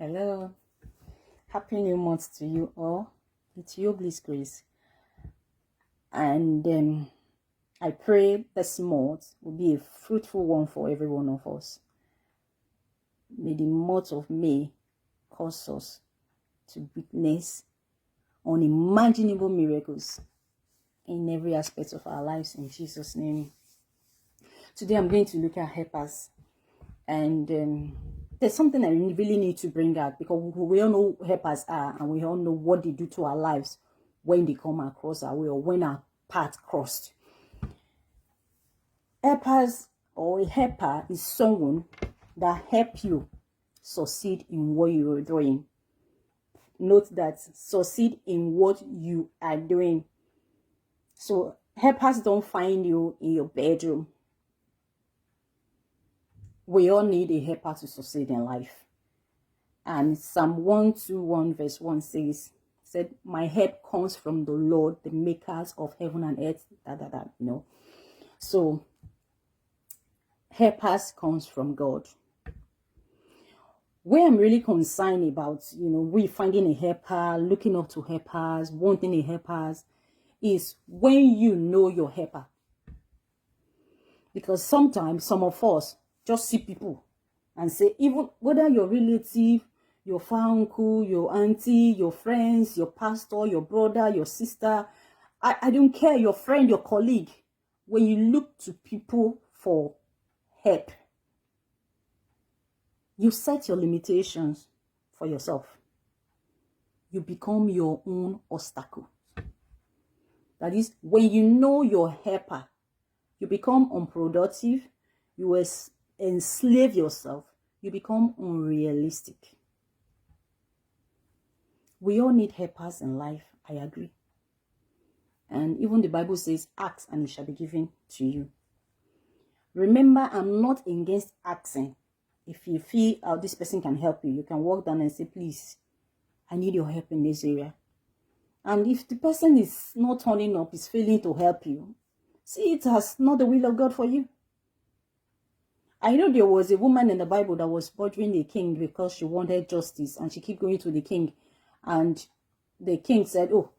Hello, happy new month to you all. It's Yobliz Grace, and I pray this month will be a fruitful one for every one of us. May the month of May cause us to witness unimaginable miracles in every aspect of our lives in Jesus' name. Today I'm going to look at helpers, and there's something I really need to bring out because we all know who helpers are and we all know what they do to our lives when they come across our way or when our path crossed. Helpers or a helper is someone that help you succeed in what you are doing. Note that succeed in what you are doing. So helpers don't find you in your bedroom. We all need a helper to succeed in life. And Psalm 121 verse 1 said, my help comes from the Lord, the makers of heaven and earth. So helpers comes from God. Where I'm really concerned about, we finding a helper, looking up to helpers, wanting a helpers, is when you know your helper. Because sometimes some of us just see people and say, even whether your relative, your far uncle, your auntie, your friends, your pastor, your brother, your sister, I don't care, your friend, your colleague, when you look to people for help, you set your limitations for yourself. You become your own obstacle. That is, when you know your helper, you become unproductive, you enslave yourself, you become unrealistic. We all need helpers in life, I agree. And even the Bible says, ask and it shall be given to you. Remember, I'm not against asking. If you feel this person can help you, you can walk down and say, please, I need your help in this area. And if the person is not turning up, is failing to help you, see it as not the will of God for you. I know there was a woman in the Bible that was bothering the king because she wanted justice, and she kept going to the king. And the king said, oh,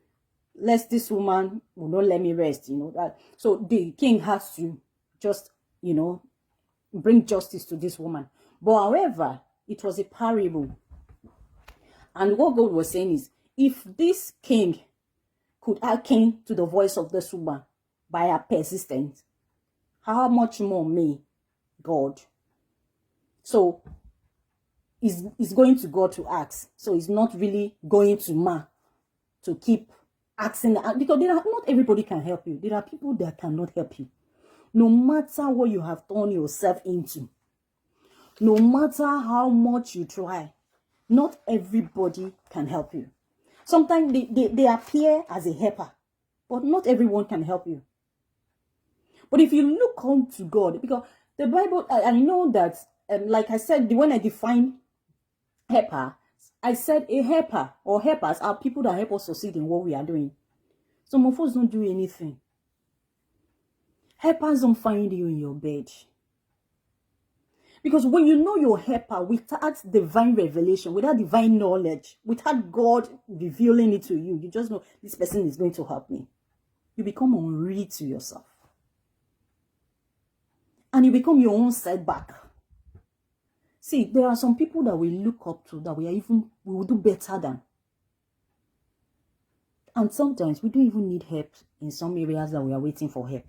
this woman will not let me rest, that. So the king has to just, bring justice to this woman. But however, it was a parable. And what God was saying is, if this king could hearken to the voice of this woman by her persistence, how much more me, God? So it's going to God to ask. So it's not really going to man to keep asking, because not everybody can help you. There are people that cannot help you. No matter what you have turned yourself into, no matter how much you try, not everybody can help you. Sometimes they appear as a helper, but not everyone can help you. But if you look unto God, because the Bible, I know that, like I said, when I define helper, I said a helper or helpers are people that help us succeed in what we are doing. Some of us don't do anything. Helpers don't find you in your bed. Because when you know your helper without divine revelation, without divine knowledge, without God revealing it to you, you just know this person is going to help me. You become unreal to yourself. And you become your own setback. See, there are some people that we look up to that we will do better than. And sometimes we don't even need help in some areas that we are waiting for help.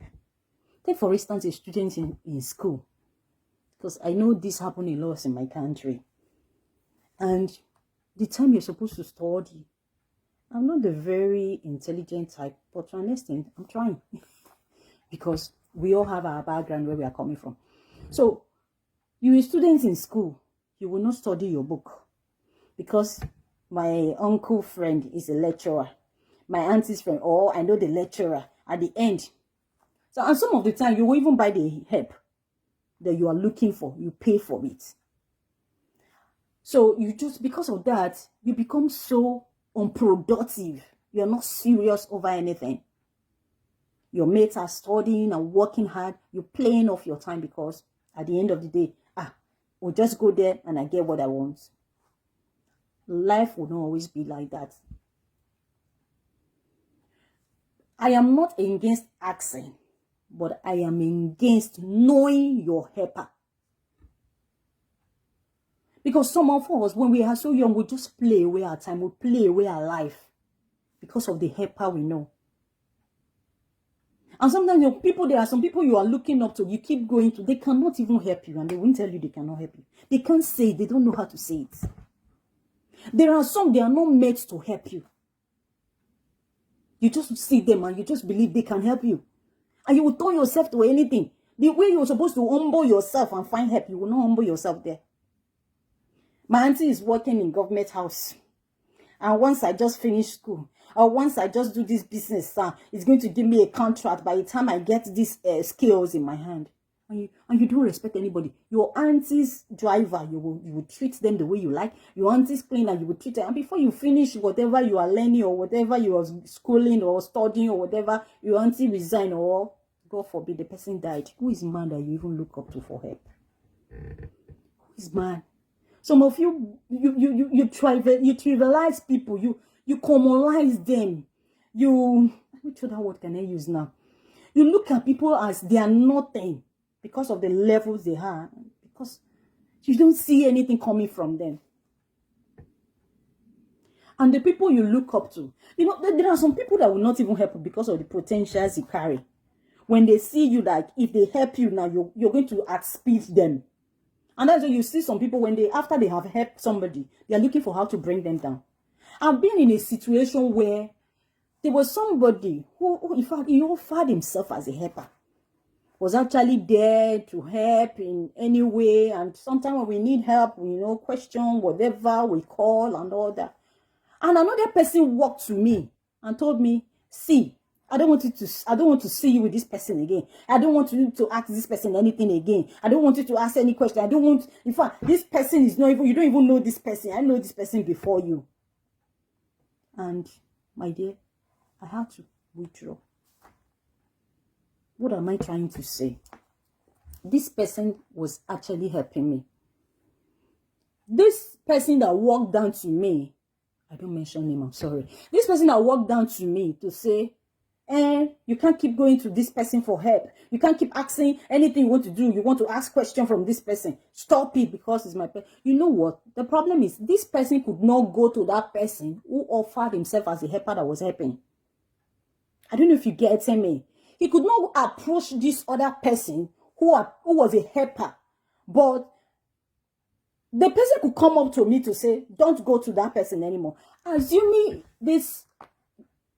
Take, for instance, a student in school. Because I know this happens a lot in my country. And the time you're supposed to study, I'm not the very intelligent type, but to an extent, I'm trying. Because we all have our background where we are coming from. So, you students in school, you will not study your book. Because my uncle friend is a lecturer. My auntie's friend, or I know the lecturer at the end. So, and some of the time, you will even buy the help that you are looking for. You pay for it. So you just, because of that, you become so unproductive. You're not serious over anything. Your mates are studying and working hard. You're playing off your time because at the end of the day, we'll just go there and I get what I want. life will not always be like that. I am not against asking, but I am against knowing your helper. Because some of us, when we are so young, we just play away our time, we play away our life because of the helper we know. And sometimes there are some people you are looking up to, you keep going to, they cannot even help you, and they won't tell you they cannot help you. They can't say it, they don't know how to say it. There are some, they are not meant to help you. You just see them and you just believe they can help you. And you will turn yourself to anything. The way you're supposed to humble yourself and find help, you will not humble yourself there. My auntie is working in government house. And once I just finish school, or once I just do this business, it's going to give me a contract by the time I get these skills in my hand. And you don't respect anybody. Your auntie's driver, you will treat them the way you like. Your auntie's cleaner, you will treat them. And before you finish whatever you are learning or whatever you are schooling or studying or whatever, your auntie resigned or, God forbid, the person died. Who is man that you even look up to for help? Who is man? Some of you trivialize people. You commonize them. Which other word can I use now? You look at people as they are nothing because of the levels they are, because you don't see anything coming from them. And the people you look up to, there are some people that will not even help you because of the potentials you carry. When they see you, like, if they help you now, you're going to outspeed them. And that's why you see some people, after they have helped somebody, they are looking for how to bring them down. I've been in a situation where there was somebody who in fact, he offered himself as a helper. Was actually there to help in any way. And sometimes when we need help, question, whatever, we call and all that. And another person walked to me and told me, see, I don't want to see you with this person again. I don't want you to ask this person anything again. I don't want you to ask any question. In fact, this person is not even, you don't even know this person. I know this person before you. And my dear, I had to withdraw. What am I trying to say? This person was actually helping me. This person that walked down to me, I don't mention him, I'm sorry. This person that walked down to me to say, you can't keep going to this person for help. You can't keep asking anything you want to do. You want to ask questions from this person. Stop it because it's my person. You know what? The problem is this person could not go to that person who offered himself as a helper that was helping. I don't know if you get me. He could not approach this other person who was a helper. But the person could come up to me to say, don't go to that person anymore. Assuming this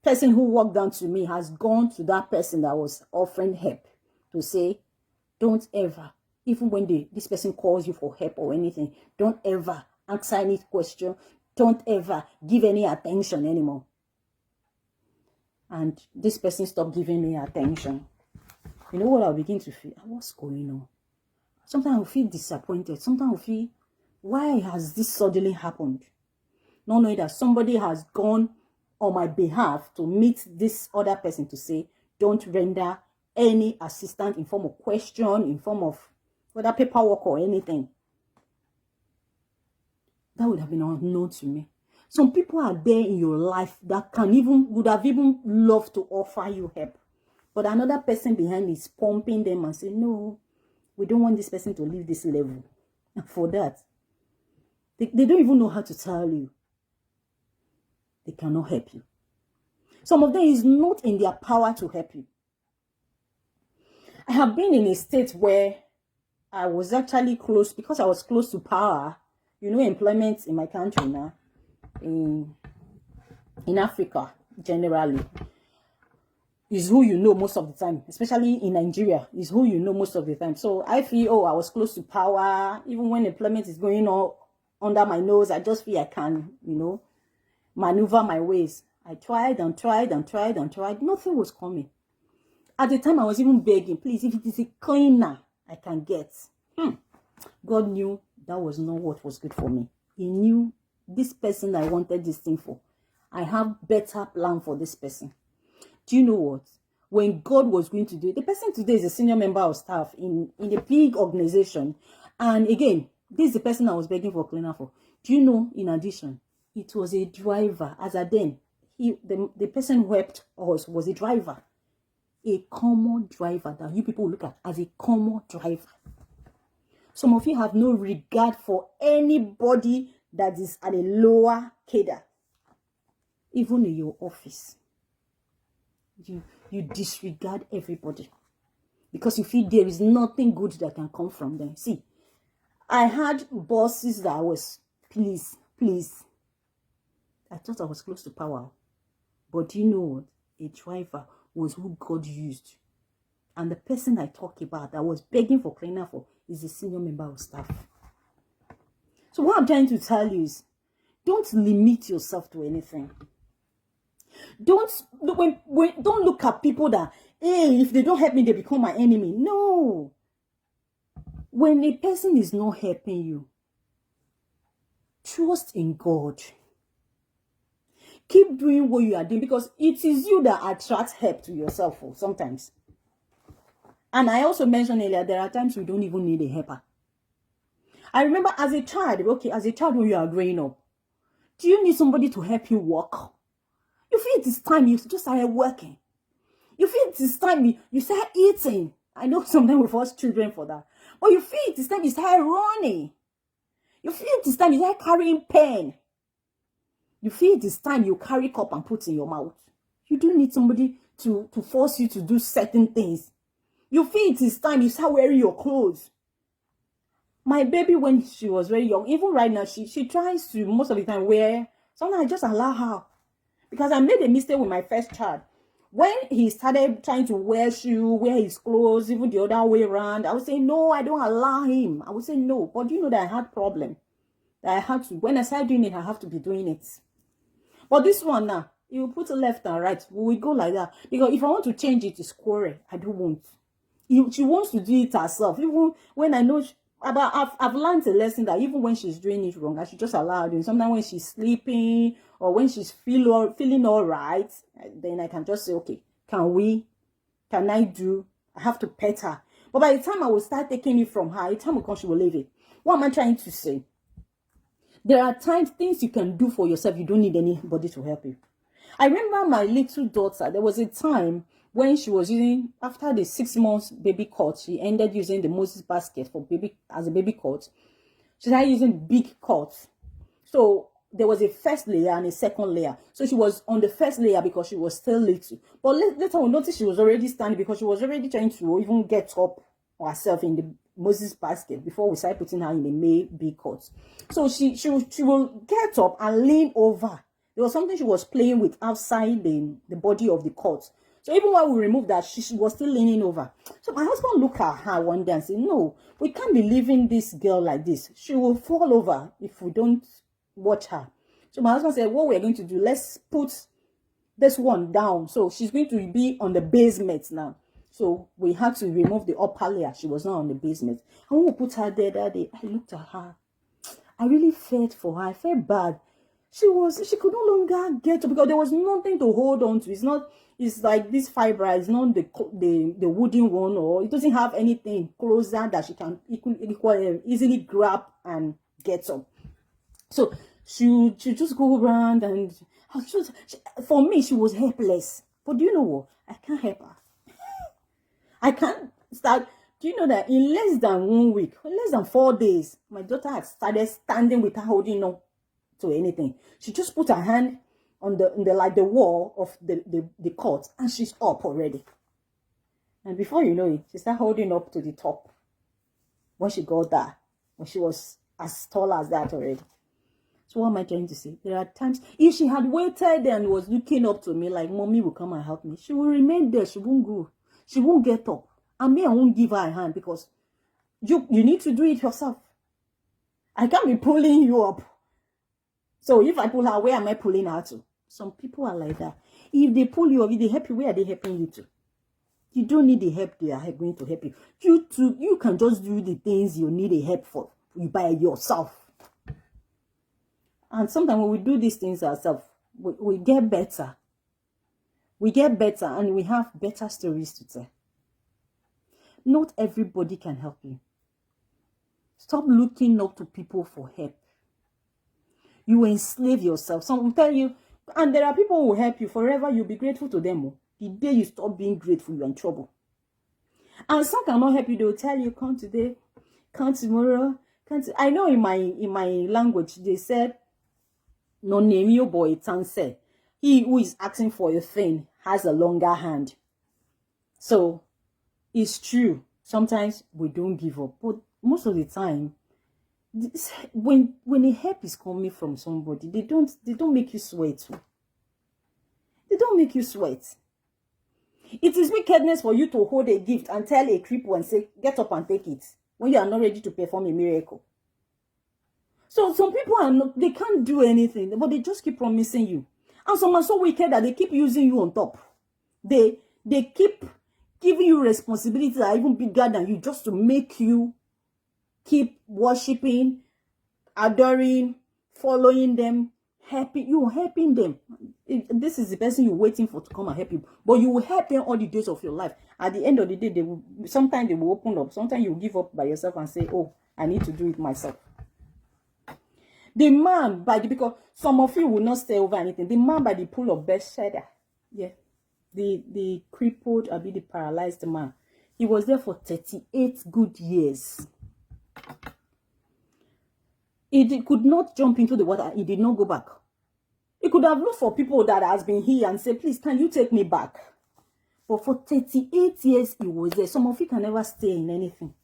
person who walked down to me has gone to that person that was offering help to say, don't ever, even when this person calls you for help or anything, don't ever answer any question. Don't ever give any attention anymore. And this person stopped giving me attention. You know what I'll begin to feel? What's going on? Sometimes I'll feel disappointed. Sometimes I'll feel, why has this suddenly happened? Not knowing that somebody has gone on my behalf to meet this other person to say, don't render any assistance in form of question, in form of whether paperwork or anything. That would have been unknown to me. Some people are there in your life that would have even loved to offer you help. But another person behind is pumping them and saying, no, we don't want this person to leave this level. And for that, they don't even know how to tell you. They cannot help you. Some of them is not in their power to help you. I have been in a state where I was actually close, because I was close to power. Employment in my country now, in Africa generally, is who you know most of the time, especially in Nigeria, is who you know most of the time. So I feel, I was close to power. Even when employment is going on under my nose, I just feel I can, maneuver my ways. I tried and tried and tried and tried. Nothing was coming. At the time, I was even begging, please, if it is a cleaner I can get. God knew that was not what was good for me. He knew this person I wanted this thing for. I have better plan for this person. Do you know what? When God was going to do it, the person today is a senior member of staff in a big organization. And again, this is the person I was begging for cleaner for. Do you know, in addition, It was a driver. As a then, the person who helped us was a driver. A common driver that you people look at as a common driver. Some of you have no regard for anybody that is at a lower cadre. Even in your office. You disregard everybody. Because you feel there is nothing good that can come from them. See, I had bosses that was, please. I thought I was close to power. But do you know what? A driver was who God used. And the person I talk about that was begging for cleaner for is a senior member of staff. So what I'm trying to tell you is, don't limit yourself to anything. Don't look at people that, hey, if they don't help me, they become my enemy. No. When a person is not helping you, trust in God. Keep doing what you are doing, because it is you that attracts help to yourself sometimes. And I also mentioned earlier, there are times we don't even need a helper. I remember as a child when you are growing up, do you need somebody to help you walk? You feel it is time you just started working. You feel it is time you start eating. I know sometimes we force children for that. But you feel it is time you start running. You feel it is time you start carrying pen. You feel it is time you carry cup and put in your mouth. You don't need somebody to force you to do certain things. You feel it is time you start wearing your clothes. My baby, when she was very young, even right now, she tries to most of the time wear. Sometimes I just allow her. Because I made a mistake with my first child. When he started trying to wear his clothes, even the other way around, I would say, no, I don't allow him. I would say no. But you know that I had problem. That I had to, when I started doing it, I have to be doing it. But this one now, you put it left and right. We go like that. Because if I want to change it, it's quarrel. I don't want. She wants to do it herself. Even when I know, I've learned a lesson that even when she's doing it wrong, I should just allow her doing. Sometimes when she's sleeping or when she's feeling all right, then I can just say, okay, can I have to pet her. But by the time I will start taking it from her, the time will come, she will leave it. What am I trying to say? There are times, things you can do for yourself, you don't need anybody to help you. I remember my little daughter, there was a time when she was using, after the 6 months baby cot, she ended using the Moses basket as a baby cot. She started using big cots. So there was a first layer and a second layer. So she was on the first layer because she was still little. But later we noticed she was already standing because she was already trying to even get up herself in the Moses basket before we started putting her in the big cot. So she will get up and lean over. There was something she was playing with outside the body of the cot. So even while we removed that, she was still leaning over. So my husband looked at her one day and said, no, we can't be leaving this girl like this. She will fall over if we don't watch her. So my husband said, what we're going to do, let's put this one down. So she's going to be on the basement now. So we had to remove the upper layer. She was not on the basement. And when we put her there that day, I looked at her. I really felt for her. I felt bad. She could no longer get up because there was nothing to hold on to. It's like this fiber is not the wooden one, or it doesn't have anything closer that she can easily grab and get up. So she just go around and for me she was helpless. But do you know what? I can't help her. I can't start. Do you know that in less than 1 week, less than 4 days, my daughter had started standing with her holding on to anything. She just put her hand on the wall of the cot and she's up already. And before you know it, she started holding up to the top. When she got there, when she was as tall as that already. So what am I trying to say? There are times, if she had waited and was looking up to me like, mommy will come and help me, she will remain there. She won't go. She won't get up. And me, I won't give her a hand because you need to do it yourself. I can't be pulling you up. So if I pull her, where am I pulling her to? Some people are like that. If they pull you up, if they help you, where are they helping you to? You don't need the help they are going to help you. You can just do the things you need a help for you by yourself. And sometimes when we do these things ourselves, we get better. We get better and we have better stories to tell. Not everybody can help you. Stop looking up to people for help. You will enslave yourself. Some will tell you, and there are people who will help you forever. You'll be grateful to them. The day you stop being grateful, you're in trouble. And some cannot help you. They'll tell you, come today, come tomorrow. I know in my language, they said, no name your boy, say. He who is asking for a thing has a longer hand. So it's true. Sometimes we don't give up. But most of the time, when a help is coming from somebody, they don't make you sweat. They don't make you sweat. It is wickedness for you to hold a gift and tell a cripple and say, get up and take it, when you are not ready to perform a miracle. So some people are not, they can't do anything, but they just keep promising you. And some are so wicked that they keep using you on top. They keep giving you responsibilities that are even bigger than you, just to make you keep worshiping, adoring, following them, helping them. This is the person you're waiting for to come and help you, but you will help them all the days of your life. At the end of the day, sometimes they will open up. Sometimes you will give up by yourself and say, oh, I need to do it myself. The man because some of you will not stay over anything. The man by the pool of Bethesda, yeah, the crippled, the paralyzed man, he was there for 38 good years. He could not jump into the water. He did not go back. He could have looked for people that has been here and say, please, can you take me back? But for 38 years, he was there. Some of you can never stay in anything.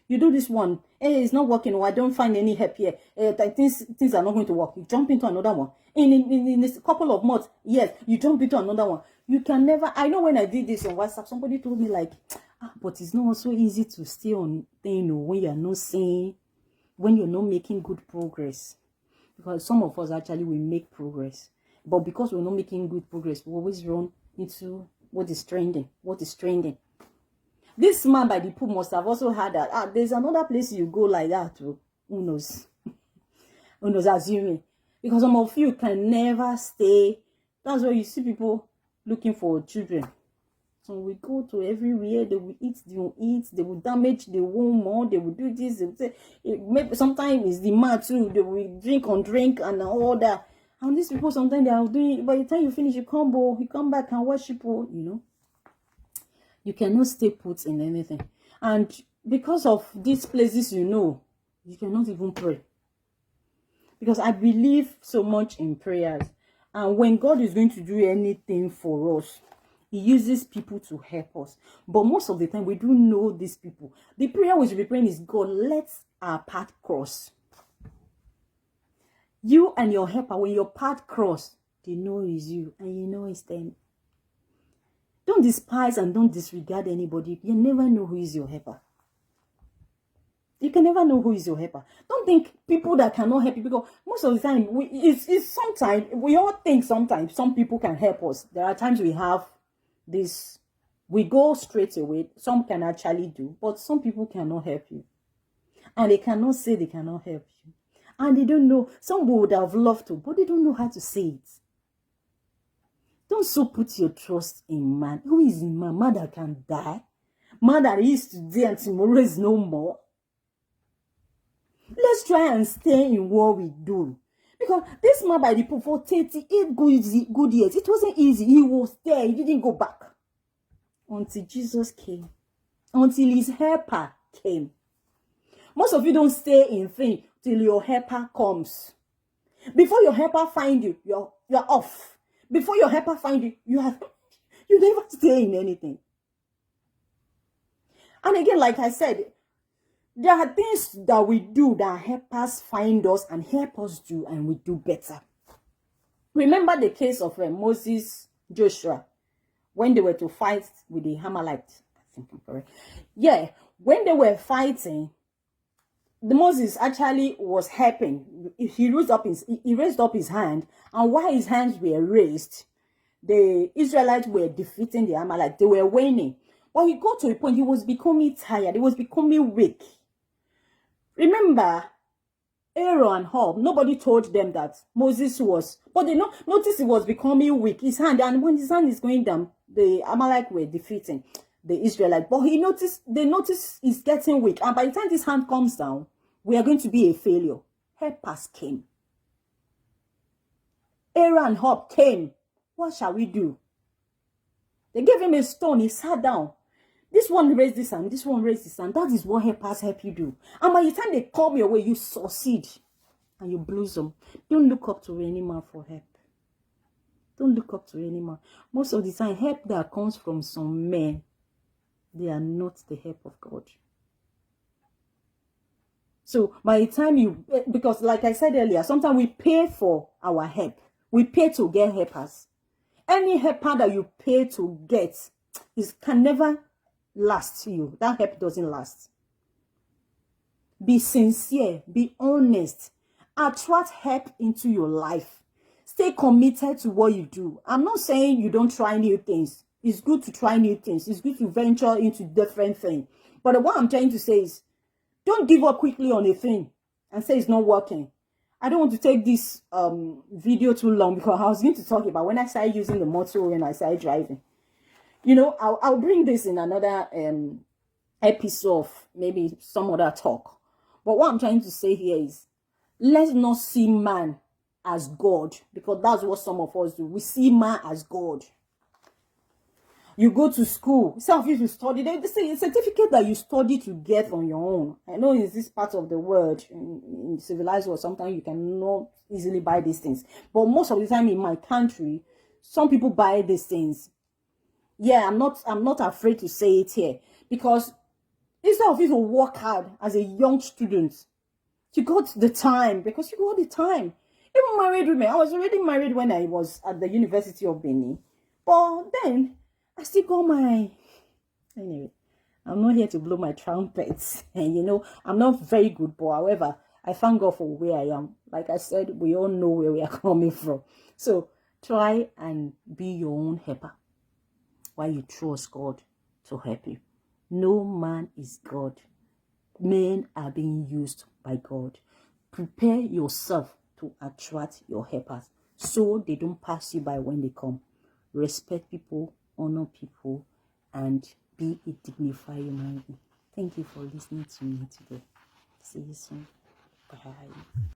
You do this one, hey, it's not working, or I don't find any help here. Things are not going to work. You jump into another one. In a couple of months, yes, you jump into another one. You can never, I know when I did this on WhatsApp, somebody told me like, but it's not so easy to stay on, when you're not saying, when you're not making good progress. Because some of us actually will make progress. But because we're not making good progress, we always run into what is trending. What is trending. This man by the pool must have also had that. There's another place you go like that too. Who knows? Who knows, assuming. Because some of you can never stay. That's why you see people looking for children. So we go to everywhere, they will eat, they will damage the womb more, they will do this, they will say, maybe sometimes it's the man too, they will drink and all that. And these people sometimes they are doing, by the time you finish, you come back and worship, you know. You cannot stay put in anything. And because of these places, you know, you cannot even pray. Because I believe so much in prayers. And when God is going to do anything for us, He uses people to help us. But most of the time, we don't know these people. The prayer we should be praying is, God, let our path cross. You and your helper, when your path cross, they know it's you and you know it's them. Don't despise and don't disregard anybody. You never know who is your helper. You can never know who is your helper. Don't think people that cannot help you, because most of the time, sometimes we all think sometimes some people can help us. There are times we have this, we go straight away. Some can actually do, but some people cannot help you. And they cannot say they cannot help you. And they don't know. Some would have loved to, but they don't know how to say it. Don't so put your trust in man. Who is in man? Man that can die. Man that is today and tomorrow is no more. Let's try and stay in what we do. Because this man by the pool for 38 good years, it wasn't easy. He was there. He didn't go back. Until Jesus came. Until his helper came. Most of you don't stay in thing till your helper comes. Before your helper find you, you're off. Before your helper find you, you never stay in anything. And again, like I said, there are things that we do that help us find us and help us do, and we do better. Remember the case of Moses, Joshua, when they were to fight with the Amalekites. I think I'm correct. Yeah, when they were fighting, Moses actually was helping. He raised up his hand, and while his hands were raised, the Israelites were defeating the Amalekites. They were winning. But he got to a point, he was becoming tired. He was becoming weak. Remember, Aaron and Hob, nobody told them that Moses was, but they noticed he was becoming weak. His hand, and when his hand is going down, the Amalekites were defeating the Israelites. But they noticed he's getting weak. And by the time this hand comes down, we are going to be a failure. Helpers came. Pharaoh and help came, what shall we do? They gave him a stone. He sat down. This one raised this hand. This one raised this hand. That is what helpers help you do. And by the time they come your way, you succeed and you blossom. Don't look up to any man for help. Don't look up to any man. Most of the time, help that comes from some men, they are not the help of God. So by the time you, because like I said earlier, sometimes we pay for our help. We pay to get helpers. Any helper that you pay to get can never last you. That help doesn't last. Be sincere. Be honest. Attract help into your life. Stay committed to what you do. I'm not saying you don't try new things. It's good to try new things. It's good to venture into different things. But what I'm trying to say is, don't give up quickly on a thing and say it's not working. I don't want to take this video too long because I was going to talk about when I started using the motorway and I started driving. You know, I'll bring this in another episode of maybe some other talk. But what I'm trying to say here is, let's not see man as God, because that's what some of us do. We see man as God. You go to school, some of you study, they say a certificate that you study to get on your own. I know in this part of the world, in civilized world, sometimes you cannot easily buy these things. But most of the time in my country, some people buy these things. Yeah, I'm not afraid to say it here, because instead of you to work hard as a young student, you got the time, because you got the time. Even married women, I was already married when I was at the University of Benin, but then I still got my, anyway, I'm not here to blow my trumpets. And you know, I'm not very good, but however, I thank God for where I am. Like I said, we all know where we are coming from. So try and be your own helper while you trust God to help you. No man is God. Men are being used by God. Prepare yourself to attract your helpers so they don't pass you by when they come. Respect people, honor people, and be a dignified human being. Thank you for listening to me today. See you soon. Bye.